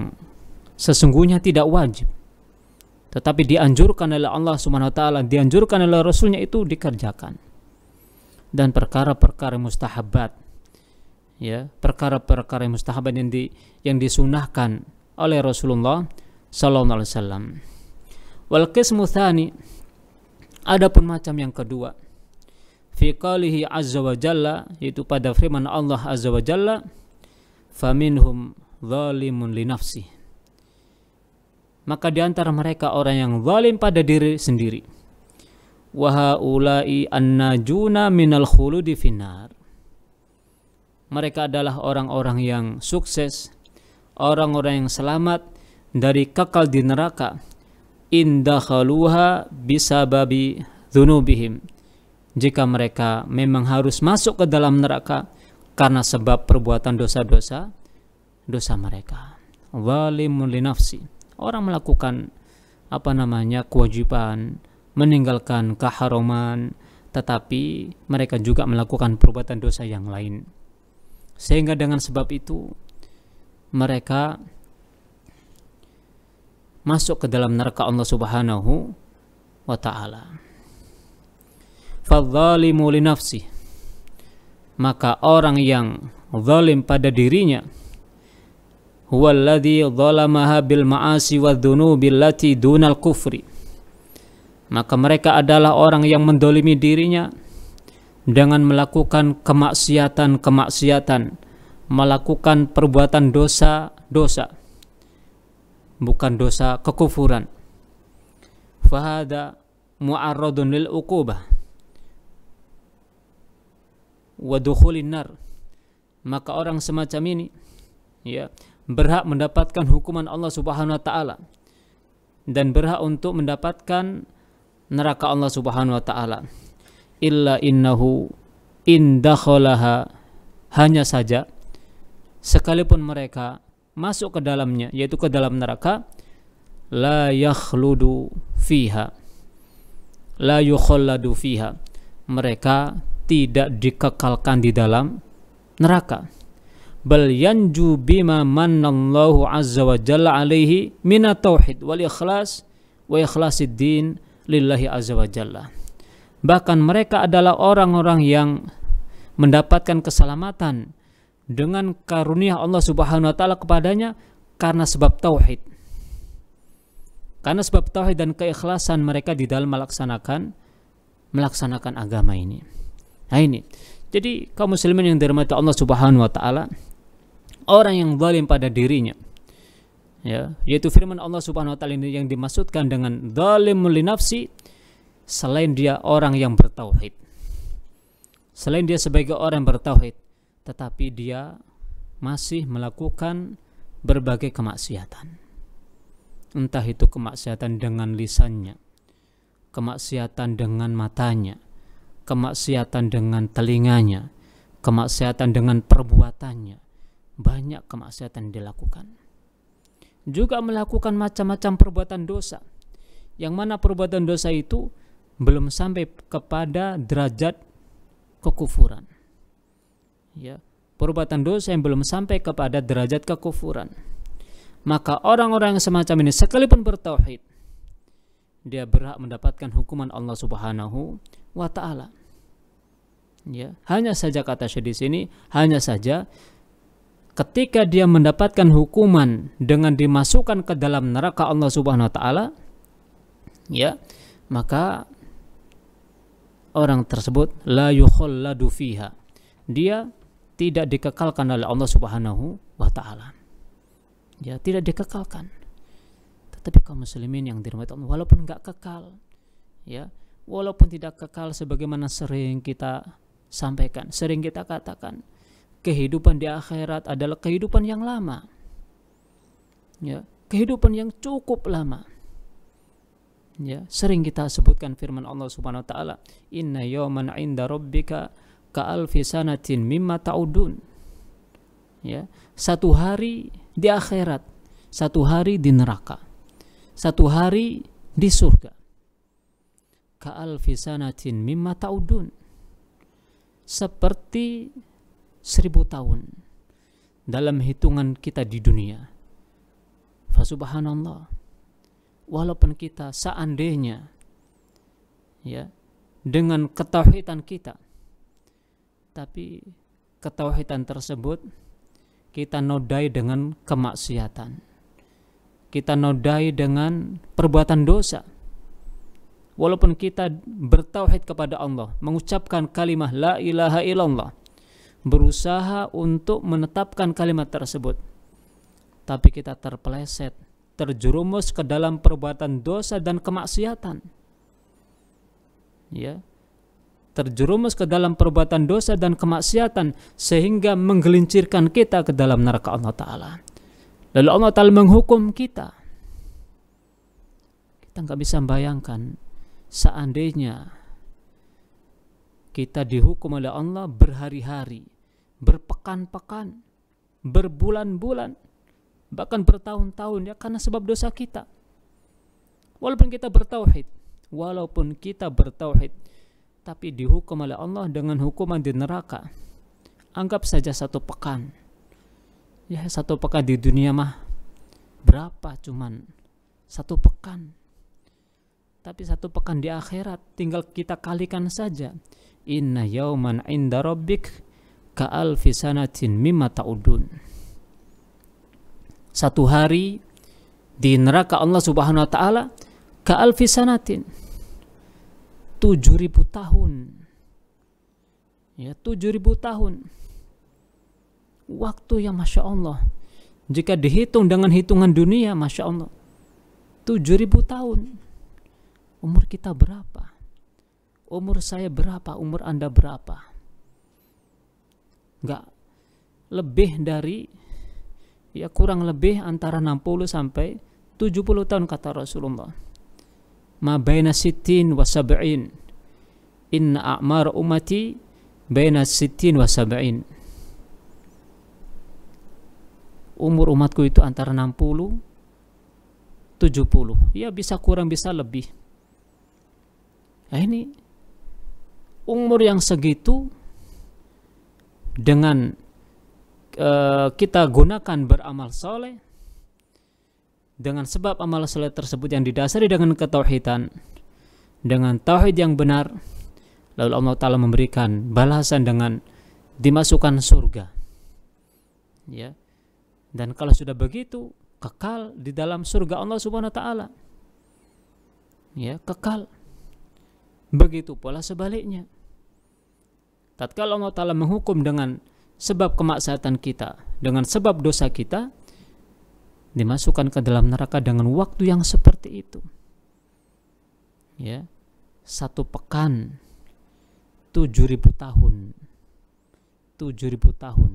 sesungguhnya tidak wajib, tetapi dianjurkan oleh Allah Subhanahu wa taala, dianjurkan oleh Rasulnya, itu dikerjakan. Dan perkara-perkara mustahabat, ya, perkara-perkara mustahabat yang disunahkan oleh Rasulullah sallallahu alaihi wasallam. Wal qismu tsani, adapun macam yang kedua, fi qalihi azza wa jalla, yaitu pada firman Allah azza wa jalla, faminhum zalimun li nafsi, maka di antara mereka orang yang zalim pada diri sendiri. Wa haula'i annajuna minal khuludi finnar, mereka adalah orang-orang yang sukses, orang-orang yang selamat dari kekal di neraka. Indakhaluha bisababi dzunubihim, jika mereka memang harus masuk ke dalam neraka karena sebab perbuatan dosa-dosa mereka. Zalimun li nafsi, orang melakukan kewajiban, meninggalkan keharaman, tetapi mereka juga melakukan perbuatan dosa yang lain, sehingga dengan sebab itu mereka masuk ke dalam neraka Allah Subhanahu wa ta'ala. Fadzalimu li nafsi, maka orang yang zalim pada dirinya, huwallazi zalamaha bil ma'asi wadzunubi allati dunal kufri, maka mereka adalah orang yang mendolimi dirinya dengan melakukan kemaksiatan, melakukan perbuatan dosa, bukan dosa kekufuran. Fahada mu'arradun lil uqubah wa dukhulin nar, maka orang semacam ini, ya, berhak mendapatkan hukuman Allah Subhanahu wa taala dan berhak untuk mendapatkan neraka Allah Subhanahu wa taala. Illa innahu indakhalaha, hanya saja sekalipun mereka masuk ke dalamnya, yaitu ke dalam neraka, la yakhludu fiha, la yukhalladu fiha, mereka tidak dikekalkan di dalam neraka. Bal yanju bima mannallahu azza wa jalla alaihi minat tauhid wal ikhlas wa ikhlasid din lillahi azza wa jalla. Bahkan mereka adalah orang-orang yang mendapatkan keselamatan dengan karunia Allah Subhanahu wa taala kepadanya karena sebab tauhid. Karena sebab tauhid dan keikhlasan mereka di dalam melaksanakan agama ini. Nah ini. Jadi kaum muslimin yang dirahmati Allah Subhanahu wa taala, orang yang zalim pada dirinya, ya, yaitu firman Allah Subhanahu wa taala ini yang dimaksudkan dengan zalimul li nafsi, selain dia orang yang bertauhid, selain dia sebagai orang yang bertauhid, tetapi dia masih melakukan berbagai kemaksiatan. Entah itu kemaksiatan dengan lisannya, kemaksiatan dengan matanya, kemaksiatan dengan telinganya, kemaksiatan dengan perbuatannya. Banyak kemaksiatan dilakukan. Juga melakukan macam-macam perbuatan dosa, yang mana perbuatan dosa itu belum sampai kepada derajat kekufuran. Ya, perbuatan dosa yang belum sampai kepada derajat kekufuran. Maka orang-orang yang semacam ini sekalipun bertauhid, dia berhak mendapatkan hukuman Allah Subhanahu wa taala. Ya, hanya saja kata Syekh di sini, hanya saja ketika dia mendapatkan hukuman dengan dimasukkan ke dalam neraka Allah Subhanahu wa taala, ya, maka orang tersebut la yukhalladu fiha. Dia tidak dikekalkan oleh Allah Subhanahu wa taala. Ya, tidak dikekalkan. Tetapi kaum muslimin yang dirahmati Allah, walaupun enggak kekal, ya, walaupun tidak kekal sebagaimana sering kita sampaikan, sering kita katakan, kehidupan di akhirat adalah kehidupan yang lama. Ya, kehidupan yang cukup lama. Ya, sering kita sebutkan firman Allah Subhanahu wa taala, "Inna yawman 'inda rabbika ka'alfi sanatin mimma ta'udun." Ya, satu hari di akhirat, satu hari di neraka, satu hari di surga. Ka'alfi sanatin mimma ta'udun. Seperti 1000 tahun dalam hitungan kita di dunia. Fasubhanallah. Walaupun kita seandainya, ya, dengan ketauhidan kita, tapi ketauhidan tersebut kita nodai dengan kemaksiatan, kita nodai dengan perbuatan dosa. Walaupun kita bertauhid kepada Allah, mengucapkan kalimat la ilaha illallah, berusaha untuk menetapkan kalimat tersebut, tapi kita terpeleset, terjerumus ke dalam perbuatan dosa dan kemaksiatan. Ya, terjerumus ke dalam perbuatan dosa dan kemaksiatan sehingga menggelincirkan kita ke dalam neraka Allah Ta'ala. Lalu Allah Ta'ala menghukum kita. Kita nggak bisa membayangkan seandainya kita dihukum oleh Allah berhari-hari, berpekan-pekan, berbulan-bulan, bahkan bertahun-tahun, ya, karena sebab dosa kita. Walaupun kita bertauhid, tapi dihukum oleh Allah dengan hukuman di neraka. Anggap saja 1 pekan. Ya, 1 pekan di dunia mah berapa? Cuman 1 pekan. Tapi 1 pekan di akhirat tinggal kita kalikan saja. Inna yawman 'inda rabbik ka'alfi sanatin mimma ta'udun. 1 hari di neraka Allah Subhanahu wa taala ka'alfi sanatin, 7.000 tahun. Ya, 7.000 tahun. Waktu yang Masya Allah, jika dihitung dengan hitungan dunia, Masya Allah, 7.000 tahun. Umur kita berapa? Umur saya berapa? Umur Anda berapa? Enggak lebih dari, ya, kurang lebih antara 60 sampai 70 tahun kata Rasulullah. Ma baina sittin wa sab'in. Inna a'mar ummati baina sittin wa sab'in. Umur umatku itu antara 60 70. Ya, bisa kurang bisa lebih. Nah, ini umur yang segitu dengan kita gunakan beramal soleh, dengan sebab amal soleh tersebut yang didasari dengan ketauhidan, dengan tauhid yang benar, lalu Allah Ta'ala memberikan balasan dengan dimasukkan surga. Ya, dan kalau sudah begitu, kekal di dalam surga Allah Subhanahu wa taala. Ya, kekal. Begitu pula sebaliknya. Tatkala Allah Ta'ala menghukum dengan sebab kemaksiatan kita, dengan sebab dosa kita, dimasukkan ke dalam neraka dengan waktu yang seperti itu. Ya, 1 pekan 7.000 tahun. 7.000 tahun.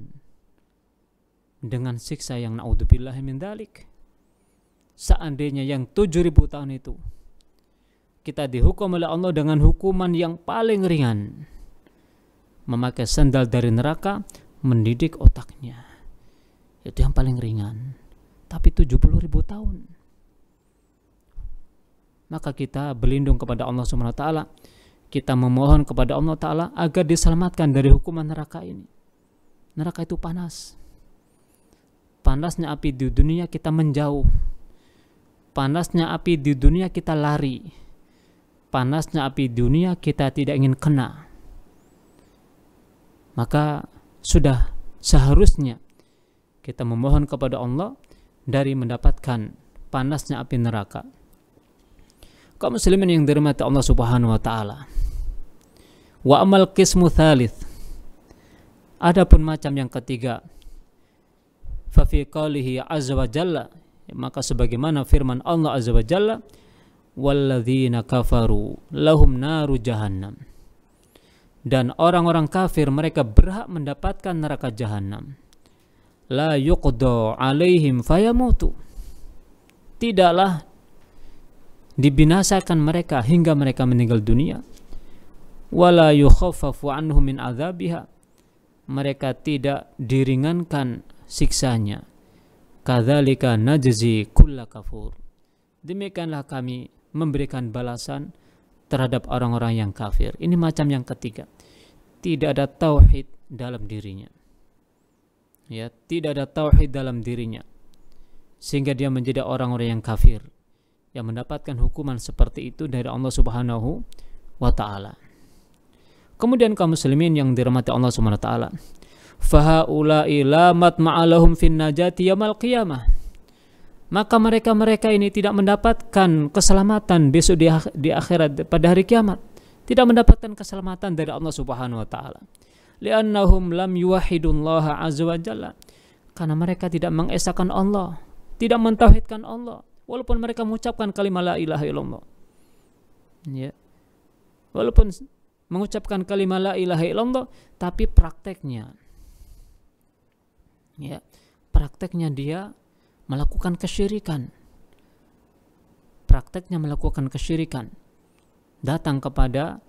Dengan siksa yang naudzubillahi min dzalik. Seandainya yang 7.000 tahun itu kita dihukum oleh Allah dengan hukuman yang paling ringan, memakai sandal dari neraka, mendidik otaknya. Itu yang paling ringan. Tapi 70.000 tahun. Maka kita berlindung kepada Allah Subhanahu wa taala. Kita memohon kepada Allah Ta'ala agar diselamatkan dari hukuman neraka ini. Neraka itu panas. Panasnya api di dunia kita menjauh. Panasnya api di dunia kita lari. Panasnya api di dunia kita tidak ingin kena. Maka sudah seharusnya kita memohon kepada Allah dari mendapatkan panasnya api neraka. Kaum muslimin yang dirahmati Allah Subhanahu wa taala. Wa amal qismu thalith. Adapun macam yang ketiga, fa fi qalihi azza wa jalla, maka sebagaimana firman Allah azza wa jalla, walladzina kafaru lahum naru jahannam. Dan orang-orang kafir mereka berhak mendapatkan neraka jahanam. La yuqda alaihim fayamutu. Tidaklah dibinasakan mereka hingga mereka meninggal dunia. Wala yukhaffafu anhum min adzabiha. Mereka tidak diringankan siksanya. Kadzalika najzi kulla kafur. Demikianlah kami memberikan balasan terhadap orang-orang yang kafir. Ini macam yang ketiga. Tidak ada tauhid dalam dirinya. Ya, tidak ada tauhid dalam dirinya. Sehingga dia menjadi orang-orang yang kafir, yang mendapatkan hukuman seperti itu dari Allah Subhanahu wa taala. Kemudian kaum muslimin yang dirahmati Allah Subhanahu wa taala, fahaula'i la matma'alahum fin najati yaumil qiyamah. Maka mereka-mereka ini tidak mendapatkan keselamatan besok di akhirat pada hari kiamat. Tidak mendapatkan keselamatan dari Allah Subhanahu wa taala. Li'annahum lam yuwahhidullaha azza wa jalla. Karena mereka tidak mengesahkan Allah, tidak mentauhidkan Allah, walaupun mereka mengucapkan kalimat la ilaha illallah. Ya. Walaupun mengucapkan kalimat la ilaha illallah, tapi prakteknya, ya, prakteknya dia melakukan kesyirikan. Prakteknya melakukan kesyirikan. Datang kepada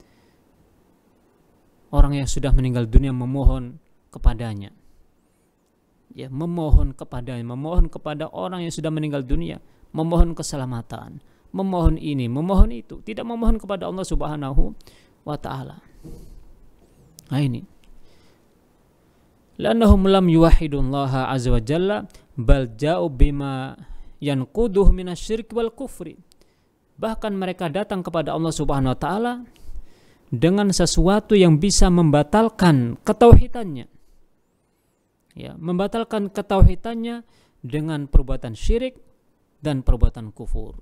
orang yang sudah meninggal dunia memohon kepadanya. Ya, memohon kepadanya, memohon kepada orang yang sudah meninggal dunia, memohon keselamatan, memohon ini, memohon itu, tidak memohon kepada Allah Subhanahu wa ta'ala. Nah ini, lannahum lam yuwahidullaha azza wa jalla bal ja'u bima yanquduh minasyirk wal kufri. Bahkan mereka datang kepada Allah Subhanahu wa ta'ala dengan sesuatu yang bisa membatalkan ketauhidannya. Ya, membatalkan ketauhidannya dengan perbuatan syirik dan perbuatan kufur.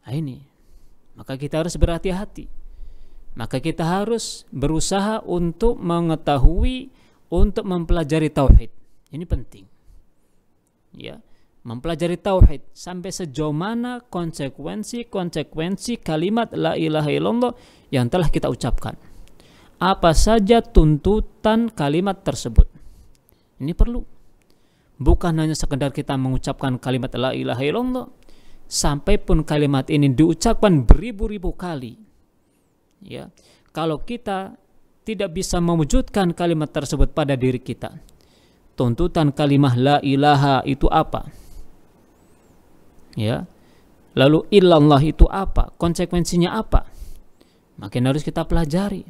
Nah ini, maka kita harus berhati-hati. Maka kita harus berusaha untuk mengetahui, untuk mempelajari tauhid. Ini penting. Ya, mempelajari tauhid sampai sejauh mana konsekuensi kalimat la ilaha illallah yang telah kita ucapkan. Apa saja tuntutan kalimat tersebut. Ini perlu. Bukan hanya sekedar kita mengucapkan kalimat la ilaha illallah, sampai pun kalimat ini diucapkan beribu-ribu kali. Ya, kalau kita tidak bisa mewujudkan kalimat tersebut pada diri kita, tuntutan kalimat la ilaha itu apa? Ya, lalu illallah itu apa? Konsekuensinya apa? Makin harus kita pelajari.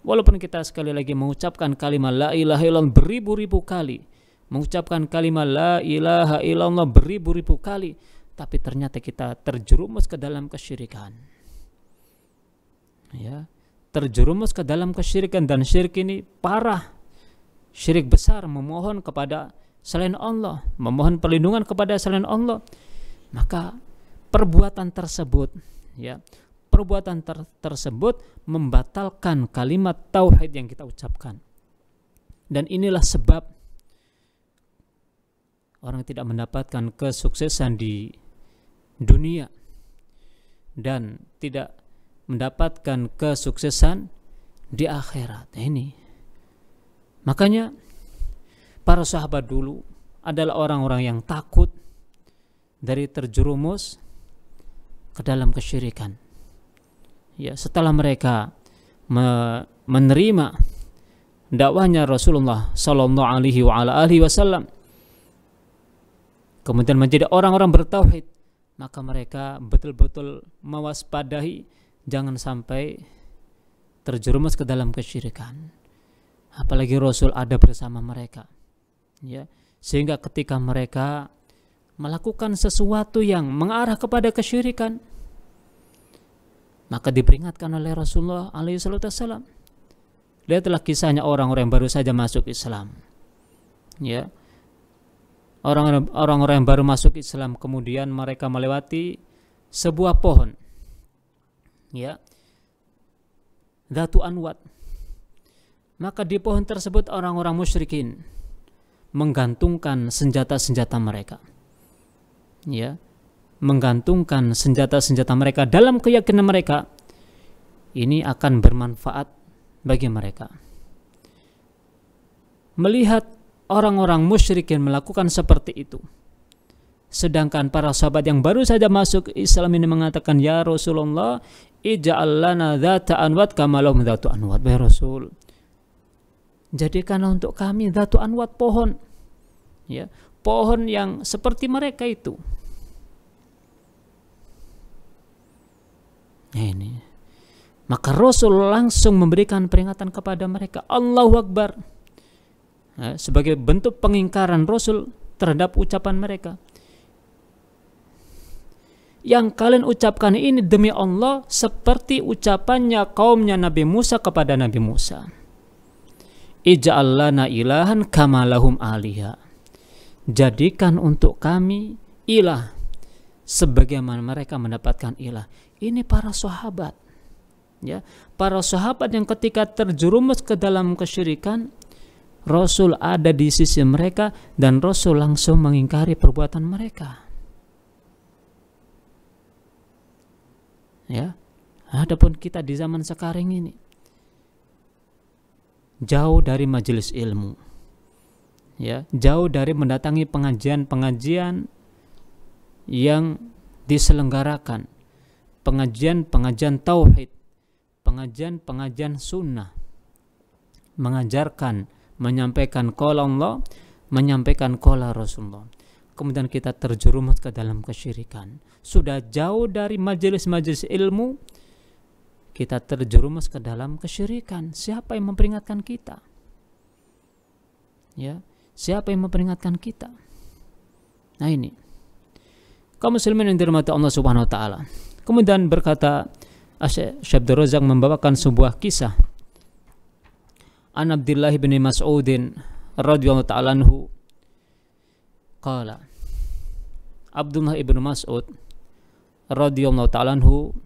Walaupun kita sekali lagi mengucapkan kalimat la ilaha illallah beribu-ribu kali, mengucapkan kalimat la ilaha illallah beribu-ribu kali, tapi ternyata kita terjerumus ke dalam kesyirikan. Ya, terjerumus ke dalam kesyirikan, dan syirik ini parah. Syirik besar, memohon kepada selain Allah, memohon perlindungan kepada selain Allah. Maka perbuatan tersebut, ya, perbuatan tersebut membatalkan kalimat tauhid yang kita ucapkan. Dan inilah sebab orang tidak mendapatkan kesuksesan di dunia dan tidak mendapatkan kesuksesan di akhirat. Ini makanya para sahabat dulu adalah orang-orang yang takut dari terjerumus ke dalam kesyirikan. Ya, setelah mereka menerima dakwahnya Rasulullah sallallahu alaihi wasallam, kemudian menjadi orang-orang bertauhid, maka mereka betul-betul mewaspadai jangan sampai terjerumus ke dalam kesyirikan. Apalagi Rasul ada bersama mereka, ya, sehingga ketika mereka melakukan sesuatu yang mengarah kepada kesyirikan, maka diperingatkan oleh Rasulullah alaihi wasallam. Lihatlah kisahnya orang-orang yang baru saja masuk Islam, ya, orang-orang yang baru masuk Islam, kemudian mereka melewati sebuah pohon, ya, Dzatu Anwat. Maka di pohon tersebut orang-orang musyrikin menggantungkan senjata-senjata mereka, ya, menggantungkan senjata-senjata mereka dalam keyakinan mereka ini akan bermanfaat bagi mereka. Melihat orang-orang musyrikin melakukan seperti itu, sedangkan para sahabat yang baru saja masuk Islam ini mengatakan, ya Rasulullah, ij'al lana dzata anwat kama lahum dzatu anwat. Ya Rasul, jadikanlah untuk kami dzatu anwat, pohon, ya, pohon yang seperti mereka itu. Ini, maka Rasul langsung memberikan peringatan kepada mereka, Allahu Akbar, ya, sebagai bentuk pengingkaran Rasul terhadap ucapan mereka. Yang kalian ucapkan ini demi Allah seperti ucapannya kaumnya Nabi Musa kepada Nabi Musa, ij'al lana ilahan kama lahum aliha. Jadikan untuk kami ilah sebagaimana mereka mendapatkan ilah. Ini para sahabat, ya, para sahabat yang ketika terjerumus ke dalam kesyirikan, Rasul ada di sisi mereka dan Rasul langsung mengingkari perbuatan mereka. Ya, adapun kita di zaman sekarang ini jauh dari majelis ilmu, ya, jauh dari mendatangi pengajian-pengajian yang diselenggarakan, pengajian-pengajian tauhid, pengajian-pengajian sunnah, mengajarkan, menyampaikan qala Allah, menyampaikan qala Rasulullah. Kemudian kita terjerumus ke dalam kesyirikan. Sudah jauh dari majelis-majelis ilmu, kita terjerumus ke dalam kesyirikan. Siapa yang memperingatkan kita? Ya, siapa yang memperingatkan kita? Nah ini, kaum muslimin yang dirahmati Allah Subhanahu wa taala. Kemudian berkata Syekh Abdul Razak membawakan sebuah kisah an Abdullah bin Mas'udin radhiyallahu ta'ala anhu qala, Abdullah ibn Mas'ud radhiyallahu ta'ala anhu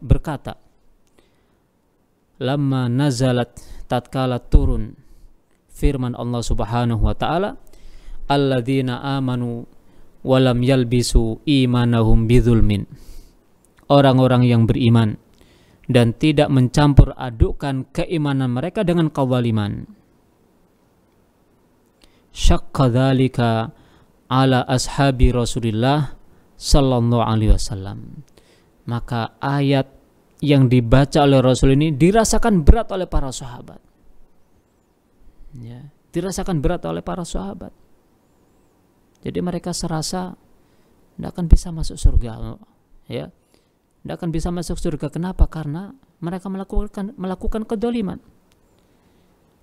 berkata, lamma nazalat, tatkala turun firman Allah Subhanahu wa taala, alladzina amanu walam yalbisu imanahum bidzulmin, orang-orang yang beriman dan tidak mencampur adukkan keimanan mereka dengan kezaliman. Syaqqa dzalika ala ashabi Rasulillah sallallahu alaihi wasallam. Maka ayat yang dibaca oleh Rasul ini dirasakan berat oleh para sahabat. Ya, dirasakan berat oleh para sahabat. Jadi mereka serasa tidak akan bisa masuk surga, ya, tidak akan bisa masuk surga. Kenapa? Karena mereka melakukan kedzaliman.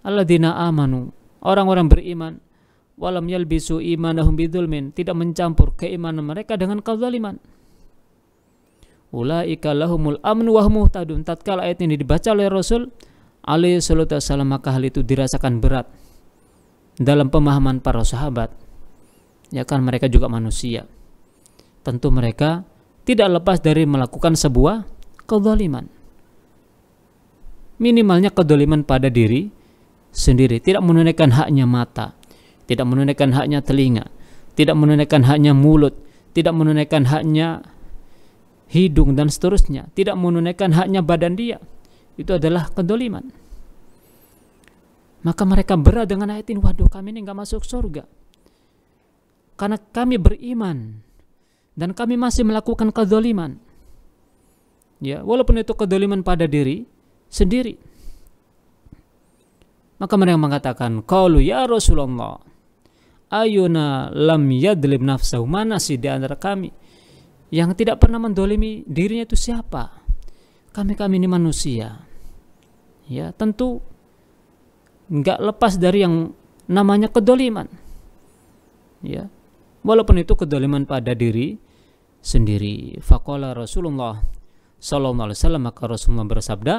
Alladzina amanu, orang-orang beriman, walam yalbisu imanahum bidzulmin, tidak mencampur keimanan mereka dengan kedzaliman. Ulaika lahumul amnu wa hum muhtadun. Tatkala ayat ini dibaca oleh Rasul alaihi salatu wasallam, maka hal itu dirasakan berat dalam pemahaman para sahabat. Ya kan, mereka juga manusia. Tentu mereka tidak lepas dari melakukan sebuah kezaliman. Minimalnya kezaliman pada diri sendiri, tidak menunaikan haknya mata, tidak menunaikan haknya telinga, tidak menunaikan haknya mulut, tidak menunaikan haknya hidung dan seterusnya, tidak menunaikan haknya badan dia. Itu adalah kezaliman. Maka mereka berat dengan ayat ini, waduh, kami ini enggak masuk surga karena kami beriman dan kami masih melakukan kezaliman. Ya, walaupun itu kezaliman pada diri, sendiri. Maka mereka mengatakan, qalu ya Rasulullah, ayuna lam yadlim nafsahu, mana sih di antara kami yang tidak pernah mendolimi dirinya itu siapa? Kami ini manusia. Ya, tentu enggak lepas dari yang namanya kedoliman. Ya, walaupun itu kedoliman pada diri sendiri. Faqala Rasulullah sallallahu alaihi wasallam, maka Rasulullah bersabda,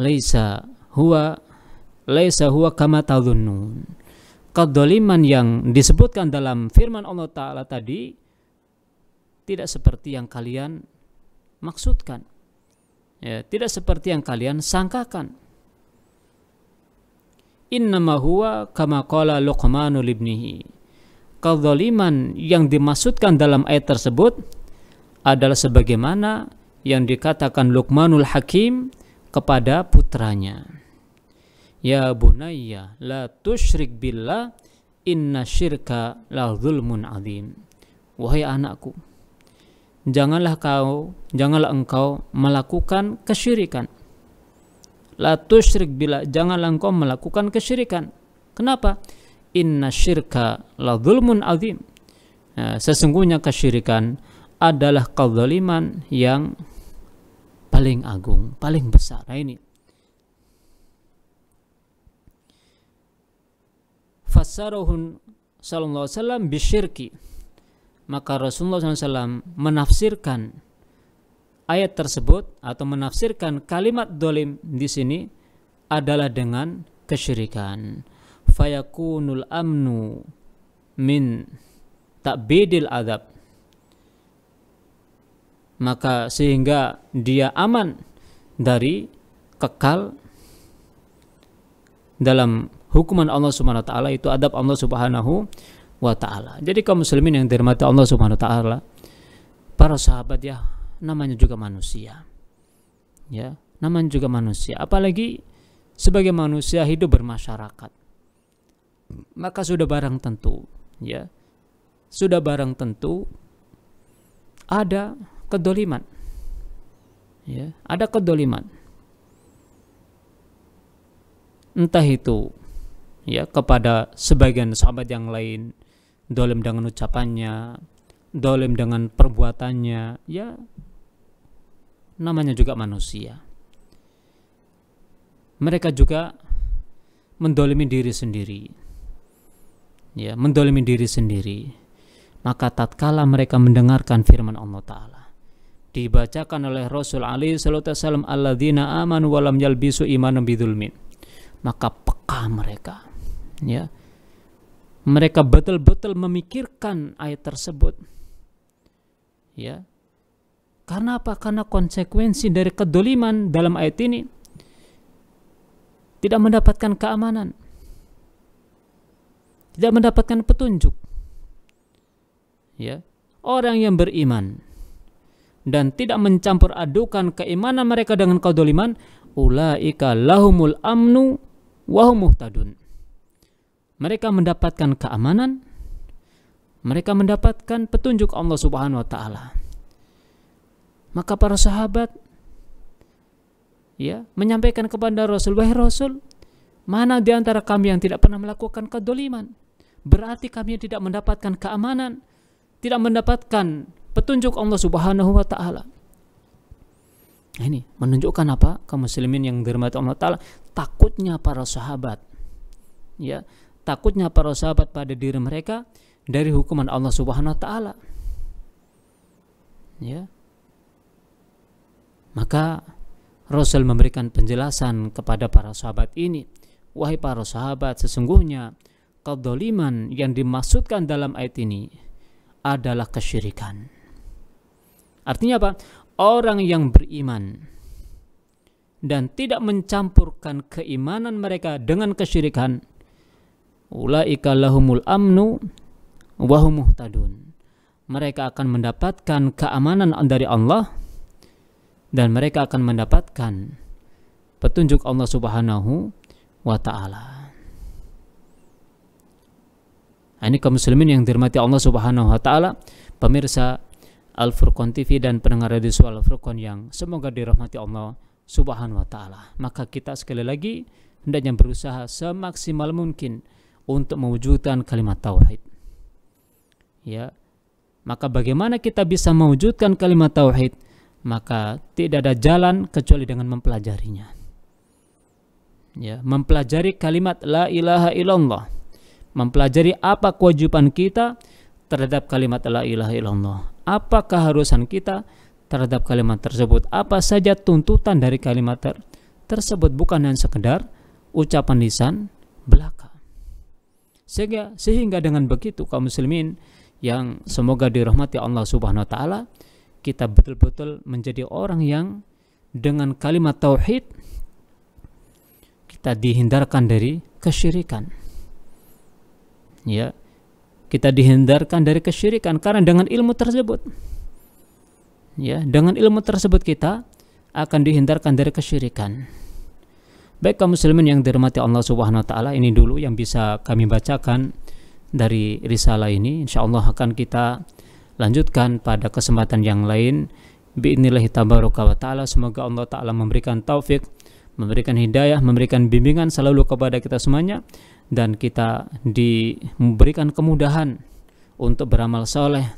laisa huwa kama tadhunnun. Kedoliman yang disebutkan dalam firman Allah Ta'ala tadi tidak seperti yang kalian maksudkan, ya, tidak seperti yang kalian sangkakan. Innama huwa kama qala Luqmanu libnihi. Kedoliman yang dimaksudkan dalam ayat tersebut adalah sebagaimana yang dikatakan Luqmanul Hakim kepada putranya, ya bunayya la tusyrik billah inna syirka la zulmun azim. Wahai anakku, janganlah engkau melakukan kesyirikan. La tusyrik billah, janganlah engkau melakukan kesyirikan. Kenapa? Inna syirka la zulmun azim. Nah, sesungguhnya kesyirikan adalah kezaliman yang paling agung, paling besar. Nah, ini fassarahun sallallahu alaihi wasallam bisyirki. Maka Rasulullah SAW menafsirkan ayat tersebut atau menafsirkan kalimat dolim di sini adalah dengan kesyirikan. Fayakunul amnu min ta'bidil adab. Maka sehingga dia aman dari kekal dalam hukuman Allah Subhanahu wa taala, itu adab Allah Subhanahu wa taala. Jadi kaum muslimin yang dirahmati Allah Subhanahu wa taala, para sahabat ya, namanya juga manusia. Ya, namanya juga manusia. Apalagi sebagai manusia hidup bermasyarakat. Maka sudah barang tentu, ya. Sudah barang tentu ada kedoliman, ya, ada kedoliman, entah itu ya kepada sebagian sahabat yang lain, dolim dengan ucapannya, dolim dengan perbuatannya, ya namanya juga manusia. Mereka juga mendolimi diri sendiri, ya, mendolimi diri sendiri. Maka tatkala mereka mendengarkan firman Allah Ta'ala dibacakan oleh Rasul alaihi salatu wasallam, alladzina amanu wa lam yalbisu imanan bidzulmin, maka peka mereka, ya, mereka betul-betul memikirkan ayat tersebut, ya. Karena apa? Karena konsekuensi dari kedoliman dalam ayat ini tidak mendapatkan keamanan, tidak mendapatkan petunjuk, ya. Orang yang beriman dan tidak mencampur adukan keimanan mereka dengan kedoliman, ulaika lahumul amnu wa hum muhtadun. Mereka mendapatkan keamanan, mereka mendapatkan petunjuk Allah Subhanahu wa taala. Maka para sahabat, ya, menyampaikan kepada Rasul, wahai Rasul, mana di antara kami yang tidak pernah melakukan kedoliman? Berarti kami tidak mendapatkan keamanan, tidak mendapatkan petunjuk Allah Subhanahu wa taala. Ini menunjukkan apa? Kaum muslimin yang dirahmati Allah Ta'ala, takutnya para sahabat, ya, takutnya para sahabat pada diri mereka dari hukuman Allah Subhanahu wa taala, ya. Maka Rasul memberikan penjelasan kepada para sahabat ini, wahai para sahabat, sesungguhnya kedzaliman yang dimaksudkan dalam ayat ini adalah kesyirikan. Artinya apa? Orang yang beriman dan tidak mencampurkan keimanan mereka dengan kesyirikan, ulaika lahumul amnu wa hum muhtadun. Mereka akan mendapatkan keamanan dari Allah dan mereka akan mendapatkan petunjuk Allah Subhanahu wa taala. Ini kaum muslimin yang dirahmati Allah Subhanahu wa taala, pemirsa Al-Furqan TV dan pendengar radio suara Al-Furqan yang semoga dirahmati Allah Subhanahu wa taala. Maka kita sekali lagi hendaknya berusaha semaksimal mungkin untuk mewujudkan kalimat tauhid. Ya. Maka bagaimana kita bisa mewujudkan kalimat tauhid? Maka tidak ada jalan kecuali dengan mempelajarinya. Ya, mempelajari kalimat la ilaha illallah. Mempelajari apa kewajiban kita terhadap kalimat la ilaha illallah. Apa keharusan kita terhadap kalimat tersebut? Apa saja tuntutan dari kalimat tersebut, bukan hanya sekedar ucapan lisan belaka. Sehingga dengan begitu kaum muslimin yang semoga dirahmati Allah Subhanahu wa taala, kita betul-betul menjadi orang yang dengan kalimat tauhid kita dihindarkan dari kesyirikan. Ya. Kita dihindarkan dari kesyirikan karena dengan ilmu tersebut. Ya, dengan ilmu tersebut kita akan dihindarkan dari kesyirikan. Baik kaum muslimin yang dirahmati Allah Subhanahu wa taala, ini dulu yang bisa kami bacakan dari risalah ini. Insyaallah akan kita lanjutkan pada kesempatan yang lain. Bi'idznillah tabaraka wa taala. Semoga Allah taala memberikan taufik, memberikan hidayah, memberikan bimbingan selalu kepada kita semuanya, dan kita diberikan kemudahan untuk beramal soleh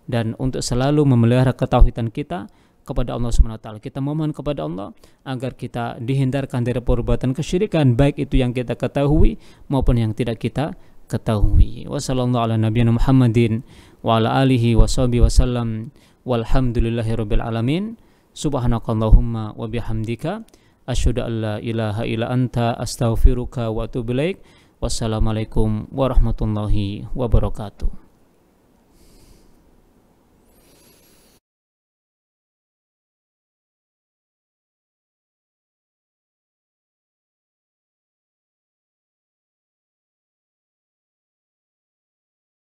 dan untuk selalu memelihara ketauhidan kita kepada Allah Subhanahu wa taala. Kita mohon kepada Allah agar kita dihindarkan dari perbuatan kesyirikan, baik itu yang kita ketahui maupun yang tidak kita ketahui. Wassallallahu ala nabiyina Muhammadin wa ala alihi washabihi wasallam walhamdulillahirabbil alamin. Subhanakallahumma wa bihamdika asyhadu an la ilaha illa anta astaghfiruka wa atubu ilaik. Wassalamualaikum warahmatullahi wabarakatuh.